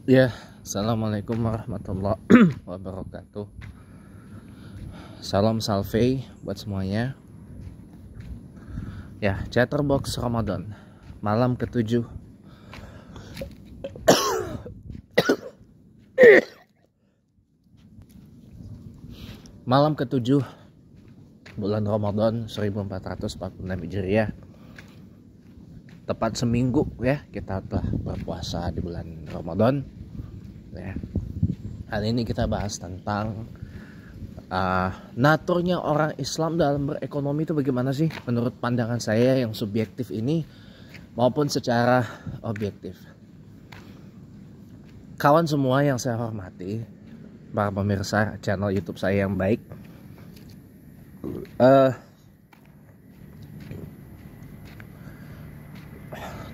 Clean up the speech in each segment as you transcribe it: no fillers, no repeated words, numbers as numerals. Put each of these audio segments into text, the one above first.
Ya, assalamualaikum warahmatullahi wabarakatuh. Salam salve buat semuanya. Ya, Chatterbox Ramadan malam ke-7. Malam ke-7 bulan Ramadan 1446 Hijriah. Tepat seminggu ya kita telah berpuasa di bulan Ramadan. Ya. Hari ini kita bahas tentang naturnya orang Islam dalam berekonomi itu bagaimana sih menurut pandangan saya yang subjektif ini maupun secara objektif. Kawan semua yang saya hormati, para pemirsa channel YouTube saya yang baik,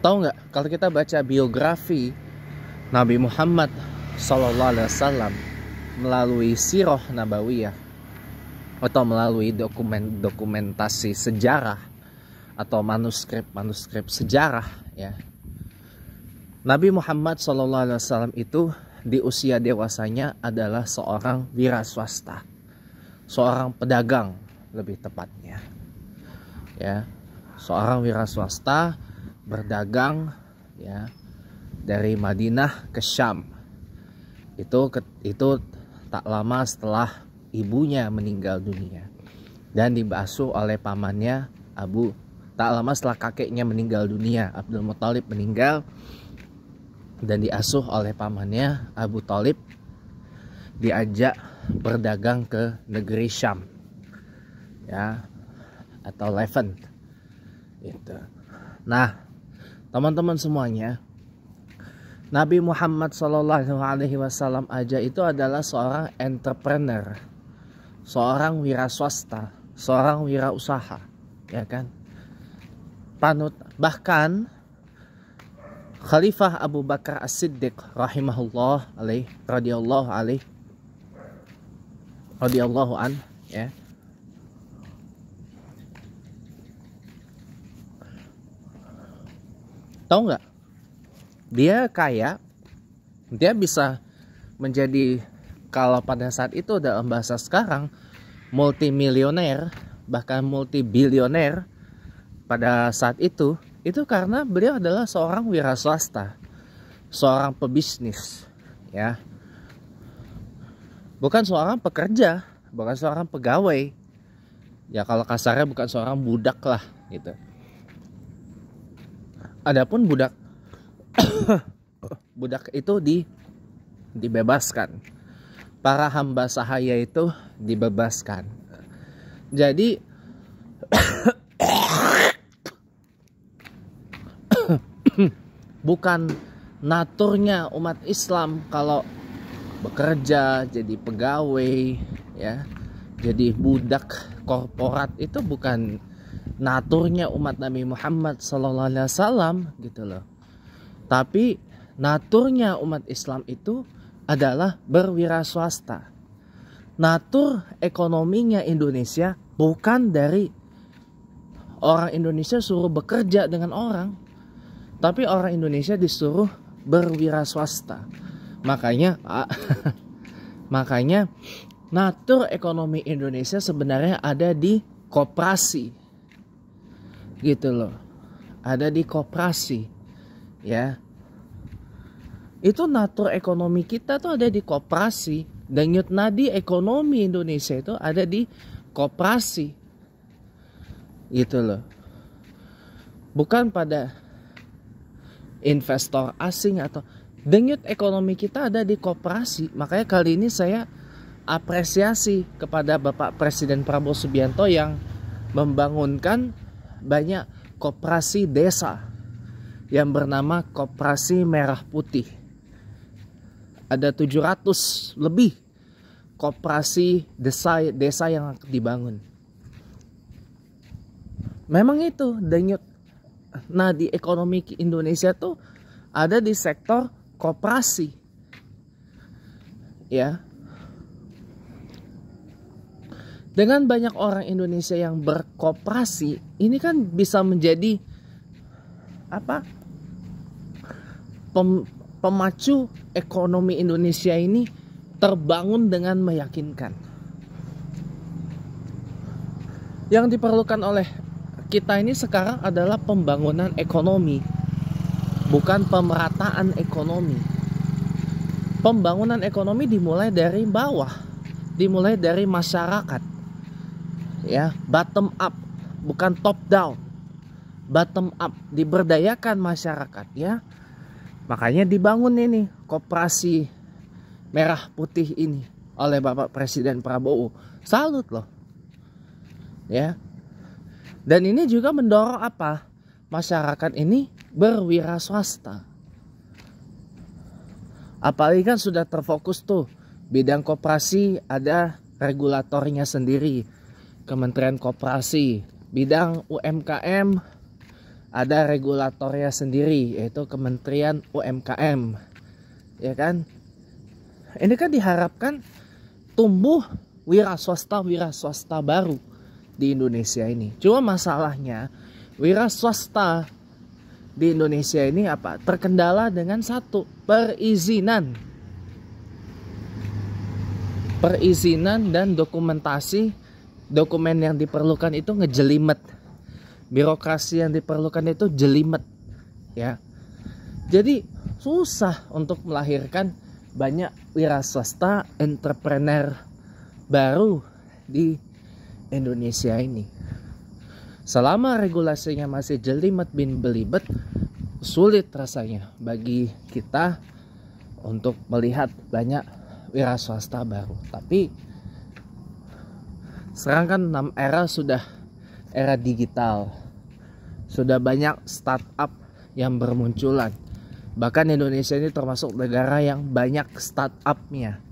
tahu nggak kalau kita baca biografi Nabi Muhammad SAW melalui sirah nabawiyah atau melalui dokumentasi sejarah atau manuskrip sejarah ya, Nabi Muhammad SAW itu di usia dewasanya adalah seorang wira swasta, seorang pedagang lebih tepatnya ya, seorang wira swasta berdagang ya dari Madinah ke Syam. Itu tak lama setelah ibunya meninggal dunia dan dibasuh oleh pamannya tak lama setelah kakeknya meninggal dunia, Abdul Muthalib meninggal dan diasuh oleh pamannya Abu Thalib, diajak berdagang ke negeri Syam ya, atau Levant itu. Nah, teman-teman semuanya, Nabi Muhammad SAW aja itu adalah seorang entrepreneur, seorang wira swasta, seorang wira usaha, ya kan? Bahkan Khalifah Abu Bakar As-Siddiq rahimahullah alaih, radhiyallahu an, ya. Tahu nggak? Dia kaya, dia bisa menjadi, kalau pada saat itu dalam bahasa sekarang, multimilioner, bahkan multibilioner pada saat itu karena beliau adalah seorang wira swasta, seorang pebisnis, ya, bukan seorang pekerja, bukan seorang pegawai, ya kalau kasarnya bukan seorang budak lah gitu. Adapun budak itu dibebaskan. Para hamba sahaya itu dibebaskan. Jadi bukan naturnya umat Islam kalau bekerja jadi pegawai ya, jadi budak korporat, itu bukan naturnya umat Nabi Muhammad SAW gitu loh. Tapi naturnya umat Islam itu adalah berwira swasta. Natur ekonominya Indonesia bukan dari orang Indonesia suruh bekerja dengan orang, tapi orang Indonesia disuruh berwira swasta. Makanya natur ekonomi Indonesia sebenarnya ada di koperasi gitu loh, ada di koperasi ya. Itu natur ekonomi kita tuh ada di koperasi, denyut nadi ekonomi Indonesia itu ada di koperasi gitu loh, bukan pada investor asing. Atau denyut ekonomi kita ada di koperasi. Makanya kali ini saya apresiasi kepada Bapak Presiden Prabowo Subianto yang membangunkan banyak koperasi desa yang bernama Koperasi Merah Putih. Ada 700 lebih koperasi desa yang dibangun. Memang itu denyut nadi ekonomi Indonesia tuh ada di sektor koperasi ya. Dengan banyak orang Indonesia yang berkoperasi, ini kan bisa menjadi pemacu ekonomi Indonesia ini terbangun dengan meyakinkan. Yang diperlukan oleh kita ini sekarang adalah pembangunan ekonomi, bukan pemerataan ekonomi. Pembangunan ekonomi dimulai dari bawah, dimulai dari masyarakat, ya, bottom up, bukan top down. Bottom up, diberdayakan masyarakat, ya. Makanya dibangun ini koperasi merah putih ini oleh Bapak Presiden Prabowo. Salut loh, ya. Dan ini juga mendorong apa? Masyarakat ini berwira swasta. Apalagi kan sudah terfokus tuh, bidang koperasi ada regulatornya sendiri, Kementerian Koperasi. Bidang UMKM ada regulatornya sendiri, yaitu Kementerian UMKM. Ya kan? Ini kan diharapkan tumbuh wira swasta baru di Indonesia ini. Cuma masalahnya wira swasta di Indonesia ini apa? Terkendala dengan satu, perizinan. Perizinan dan dokumentasi. Dokumen yang diperlukan itu ngejelimet. Birokrasi yang diperlukan itu jelimet, ya. Jadi susah untuk melahirkan banyak wira swasta entrepreneur baru di Indonesia ini. Selama regulasinya masih jelimet bin belibet, sulit rasanya bagi kita untuk melihat banyak wira swasta baru. Tapi sekarang kan sudah era digital, sudah banyak startup yang bermunculan. Bahkan Indonesia ini termasuk negara yang banyak startupnya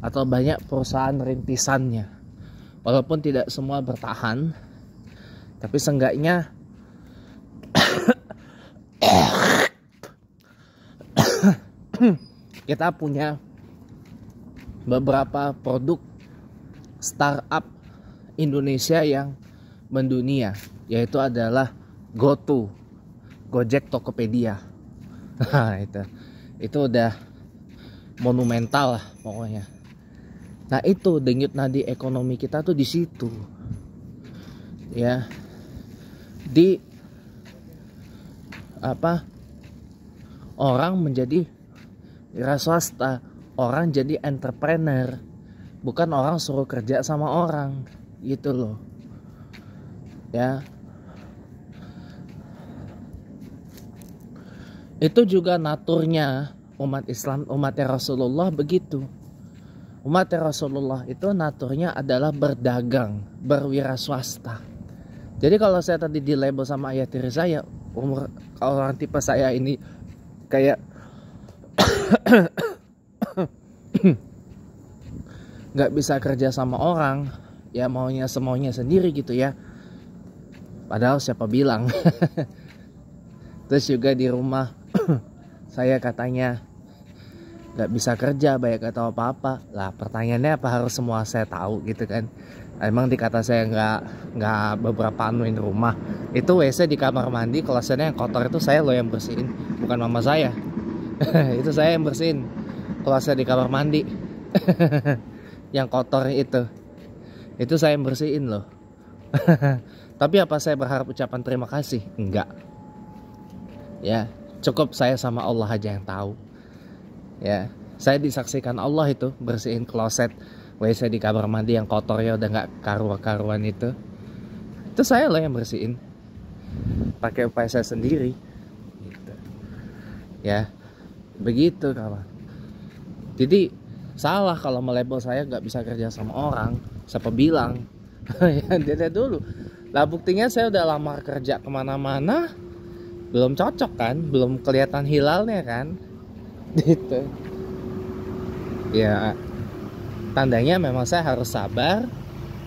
atau banyak perusahaan rintisannya. Walaupun tidak semua bertahan, tapi seenggaknya kita punya beberapa produk startup Indonesia yang mendunia, yaitu adalah GoTo, Gojek Tokopedia. Nah, itu udah monumental lah pokoknya. Nah, itu denyut nadi ekonomi kita tuh di situ, ya. Di apa? Orang menjadi wira swasta, orang jadi entrepreneur, bukan orang suruh kerja sama orang, gitu loh, ya. Itu juga naturnya umat Islam, umatnya Rasulullah begitu. Umatnya Rasulullah itu naturnya adalah berdagang, berwira swasta. Jadi kalau saya tadi di label sama ayah tiri saya, kalau orang tipe saya ini kayak nggak bisa kerja sama orang, ya maunya semaunya sendiri gitu ya. Padahal siapa bilang. Terus juga di rumah saya katanya nggak bisa kerja, banyak atau apa-apa lah. Pertanyaannya apa harus semua saya tahu gitu kan? Emang dikata saya nggak beberapa anuin rumah. Itu WC di kamar mandi, klosetnya yang kotor itu saya loh yang bersihin, bukan mama saya. Itu saya yang bersihin kloset di kamar mandi. Yang kotor itu saya yang bersihin loh. Tapi apa saya berharap ucapan terima kasih? Enggak. Ya, cukup saya sama Allah aja yang tahu. Ya, saya disaksikan Allah itu bersihin kloset WC di kamar mandi yang kotornya udah nggak karuan itu saya loh yang bersihin pakai upaya saya sendiri gitu. Ya begitu kawan. Jadi salah kalau melabel saya nggak bisa kerja sama orang. Siapa bilang? Ya dia dulu lah, buktinya saya udah lamar kerja kemana-mana belum cocok kan, belum kelihatan hilalnya kan. Gitu ya, tandanya memang saya harus sabar,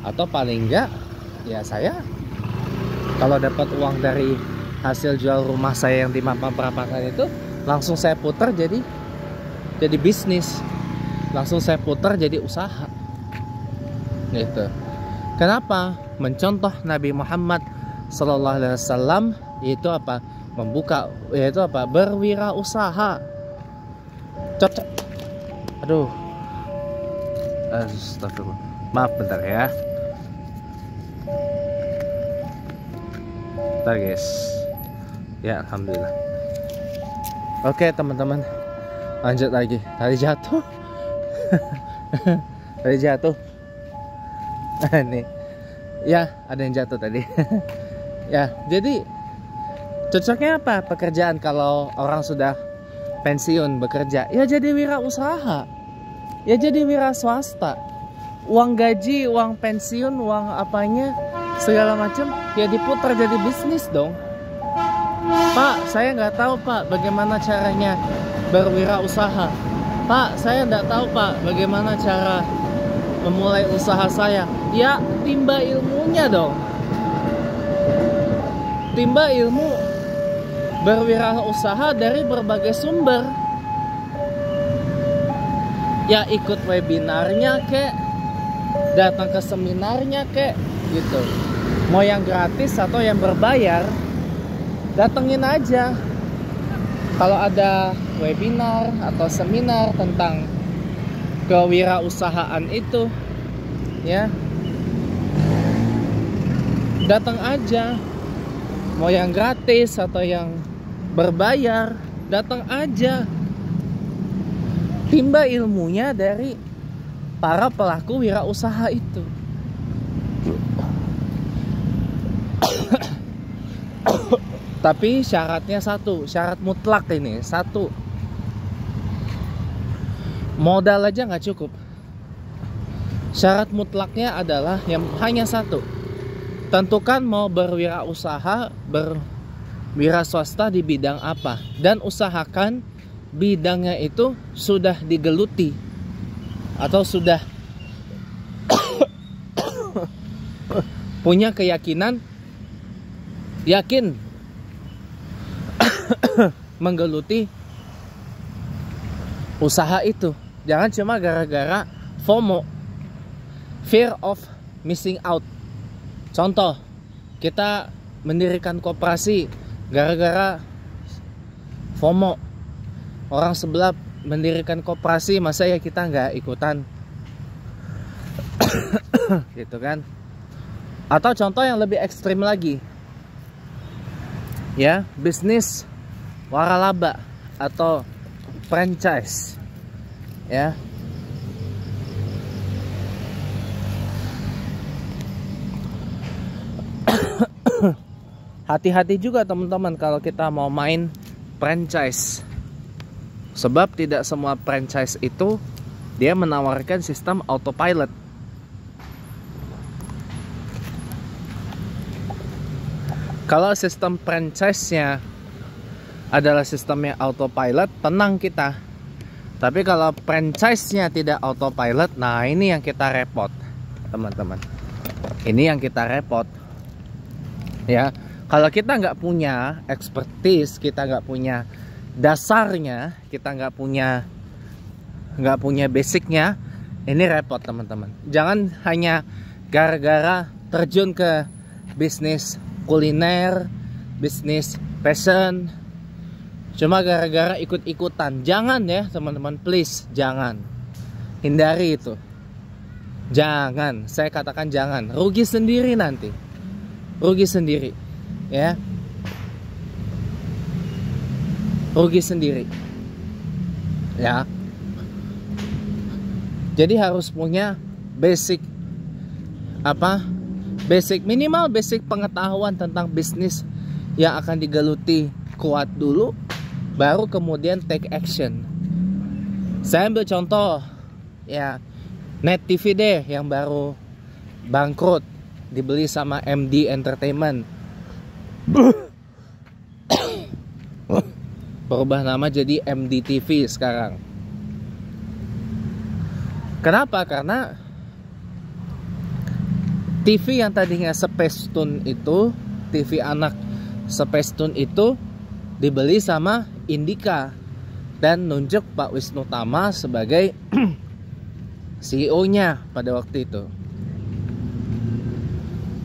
atau paling enggak ya saya kalau dapat uang dari hasil jual rumah saya yang di Mampang Perapatan itu langsung saya putar jadi bisnis, langsung saya putar jadi usaha gitu. Kenapa? Mencontoh Nabi Muhammad Sallallahu Alaihi Wasallam, yaitu apa? Berwirausaha. Cocok. Aduh. Astagfirullah. Maaf bentar ya. Bentar guys. Ya alhamdulillah. Oke teman-teman, lanjut lagi. Tadi jatuh. Tadi jatuh. Nih. Ya, ada yang jatuh tadi. Ya, jadi cocoknya apa pekerjaan kalau orang sudah pensiun bekerja? Ya jadi wirausaha. Ya jadi wira swasta. Uang gaji, uang pensiun, uang apanya segala macam ya diputar jadi bisnis dong. Pak, saya nggak tahu Pak bagaimana caranya berwirausaha. Pak, saya nggak tahu Pak bagaimana cara memulai usaha saya. Ya timba ilmunya dong. Timba ilmu berwirausaha dari berbagai sumber. Ya ikut webinarnya kek, datang ke seminarnya kek, gitu. Mau yang gratis atau yang berbayar, datengin aja. Kalau ada webinar atau seminar tentang kewirausahaan itu, ya datang aja. Mau yang gratis atau yang berbayar, datang aja. Timba ilmunya dari para pelaku wirausaha itu. Tapi syaratnya satu, syarat mutlak ini satu. Modal aja nggak cukup. Syarat mutlaknya adalah yang hanya satu. Tentukan mau berwirausaha, berwira swasta di bidang apa, dan usahakan bidangnya itu sudah digeluti atau sudah punya keyakinan, yakin menggeluti usaha itu. Jangan cuma gara-gara FOMO, fear of missing out. Contoh, kita mendirikan koperasi gara-gara FOMO. Orang sebelah mendirikan koperasi, masa ya kita nggak ikutan? Gitu kan. Atau contoh yang lebih ekstrim lagi, ya, bisnis waralaba atau franchise, ya. Hati-hati juga teman-teman kalau kita mau main franchise. Sebab tidak semua franchise itu dia menawarkan sistem autopilot. Kalau sistem franchise-nya adalah sistemnya autopilot, tenang kita. Tapi kalau franchise-nya tidak autopilot, nah ini yang kita repot, teman-teman. Ini yang kita repot. Ya, kalau kita nggak punya expertise, kita nggak punya dasarnya, kita nggak punya basicnya, ini repot teman-teman. Jangan hanya gara-gara terjun ke bisnis kuliner, bisnis fashion, cuma gara-gara ikut-ikutan. Jangan ya teman-teman, please jangan, hindari itu. Jangan, saya katakan jangan, rugi sendiri nanti, rugi sendiri, ya. Rugi sendiri, ya. Jadi harus punya basic minimal basic pengetahuan tentang bisnis yang akan digeluti kuat dulu, baru kemudian take action. Saya ambil contoh, ya, Net TV deh yang baru bangkrut, dibeli sama MD Entertainment. Berubah nama jadi MDTV sekarang. Kenapa? Karena TV yang tadinya Spacetoon itu, TV anak Spacetoon itu dibeli sama Indika dan nunjuk Pak Wisnu Tama sebagai CEO-nya pada waktu itu.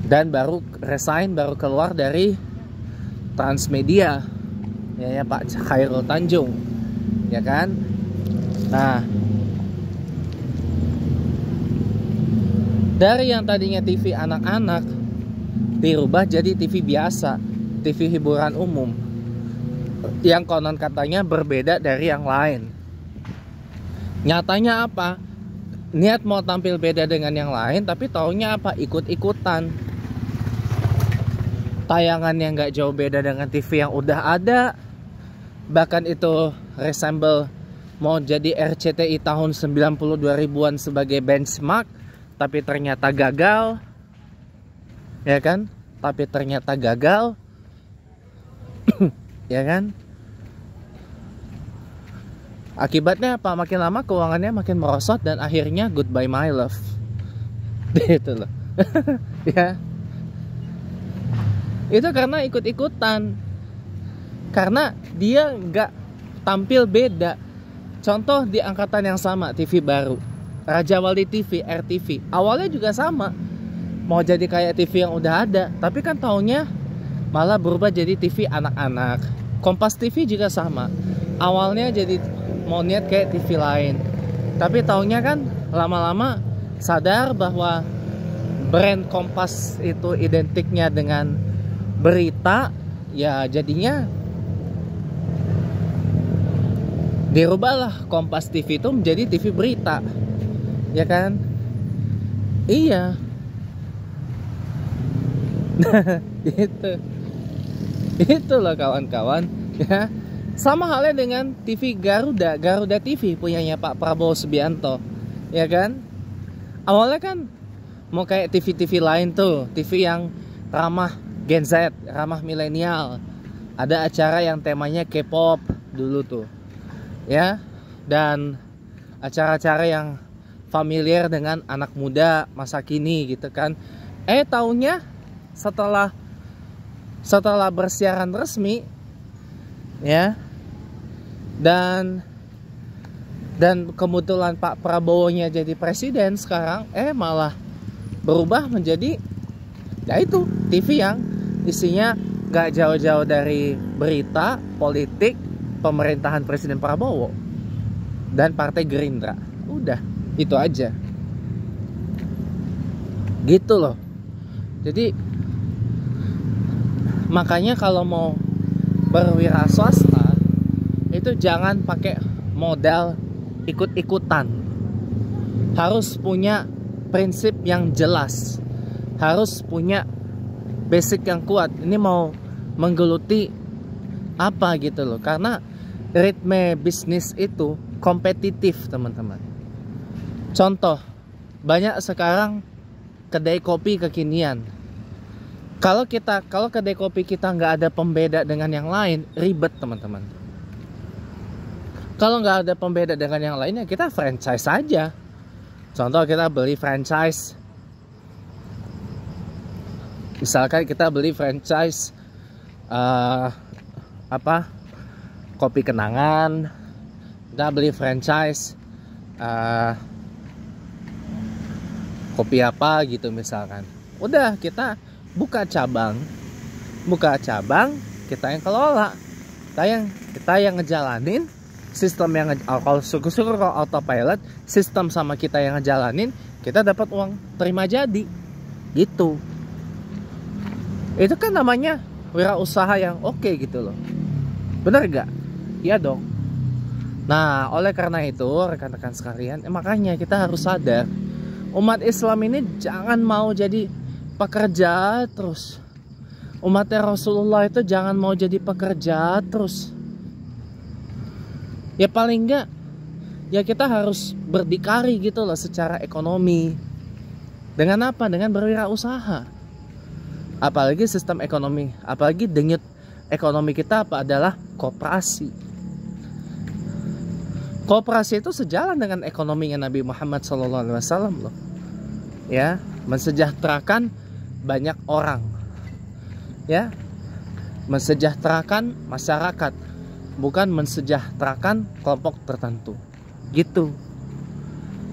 Dan baru resign, baru keluar dari Transmedia. Ya Pak Khairul Tanjung, ya kan? Nah, dari yang tadinya TV anak-anak dirubah jadi TV biasa, TV hiburan umum, yang konon katanya berbeda dari yang lain. Nyatanya apa? Niat mau tampil beda dengan yang lain, tapi taunya apa? Ikut-ikutan. Tayangan yang gak jauh beda dengan TV yang udah ada. Bahkan itu resemble mau jadi RCTI tahun 90 2000-an sebagai benchmark, tapi ternyata gagal. Ya kan? Tapi ternyata gagal. Ya kan? Akibatnya apa? Makin lama keuangannya makin merosot dan akhirnya goodbye my love. Gitu loh. Ya. Itu karena ikut-ikutan. Karena dia nggak tampil beda. Contoh di angkatan yang sama, TV baru, Raja Wali TV, RTV. Awalnya juga sama, mau jadi kayak TV yang udah ada, tapi kan taunya malah berubah jadi TV anak-anak. Kompas TV juga sama, awalnya jadi mau niat kayak TV lain, tapi taunya kan lama-lama sadar bahwa brand Kompas itu identiknya dengan berita, ya jadinya dirubahlah Kompas TV itu menjadi TV berita. Ya kan? Iya. Itu loh kawan-kawan, ya. Sama halnya dengan TV Garuda TV punyanya Pak Prabowo Subianto, ya kan? Awalnya kan mau kayak TV-TV lain tuh, TV yang ramah Gen Z, ramah milenial. Ada acara yang temanya K-pop dulu tuh, ya. Dan acara-acara yang familiar dengan anak muda masa kini gitu kan. Taunya setelah bersiaran resmi, ya, dan kebetulan Pak Prabowo-nya jadi presiden sekarang, malah berubah menjadi ya itu TV yang isinya gak jauh-jauh dari berita, politik, pemerintahan Presiden Prabowo dan Partai Gerindra. Udah, itu aja. Gitu loh. Jadi makanya kalau mau berwira swasta itu jangan pakai modal ikut-ikutan. Harus punya prinsip yang jelas. Harus punya basic yang kuat. Ini mau menggeluti apa gitu loh. Karena ritme bisnis itu kompetitif, teman-teman. Contoh, banyak sekarang kedai kopi kekinian. Kalau kedai kopi kita nggak ada pembeda dengan yang lain, ribet, teman-teman. Kalau nggak ada pembeda dengan yang lainnya, kita franchise saja. Contoh, kita beli franchise. Misalkan kita beli franchise kopi kenangan. Kita beli franchise kopi apa gitu misalkan. Udah, kita buka cabang, kita yang kelola, kita yang ngejalanin sistem yang kalau syukur-syukur kalau autopilot sistem sama kita yang ngejalanin, kita dapat uang terima jadi gitu. Itu kan namanya wirausaha yang oke gitu loh. Bener gak? Iya dong. Nah, oleh karena itu rekan-rekan sekalian, makanya kita harus sadar, umat Islam ini jangan mau jadi pekerja terus. Umatnya Rasulullah itu jangan mau jadi pekerja terus. Ya paling enggak, ya kita harus berdikari gitu loh secara ekonomi. Dengan apa? Dengan berwirausaha. Apalagi sistem ekonomi, apalagi denyut ekonomi kita apa adalah koperasi. Koperasi itu sejalan dengan ekonominya Nabi Muhammad SAW loh. Ya, mensejahterakan banyak orang, ya, mensejahterakan masyarakat, bukan mensejahterakan kelompok tertentu, gitu.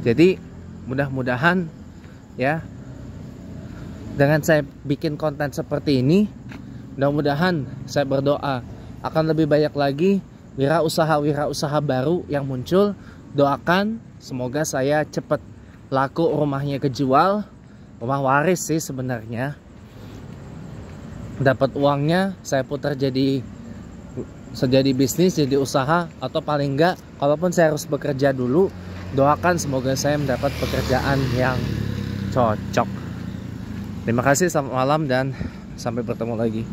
Jadi mudah-mudahan ya, dengan saya bikin konten seperti ini, mudah-mudahan saya berdoa akan lebih banyak lagi wirausaha baru yang muncul doakan semoga saya cepat laku, rumahnya kejual, rumah waris sih sebenarnya, dapat uangnya saya putar jadi bisnis, jadi usaha, atau paling enggak kalaupun saya harus bekerja dulu, doakan semoga saya mendapat pekerjaan yang cocok. Terima kasih, selamat malam dan sampai bertemu lagi.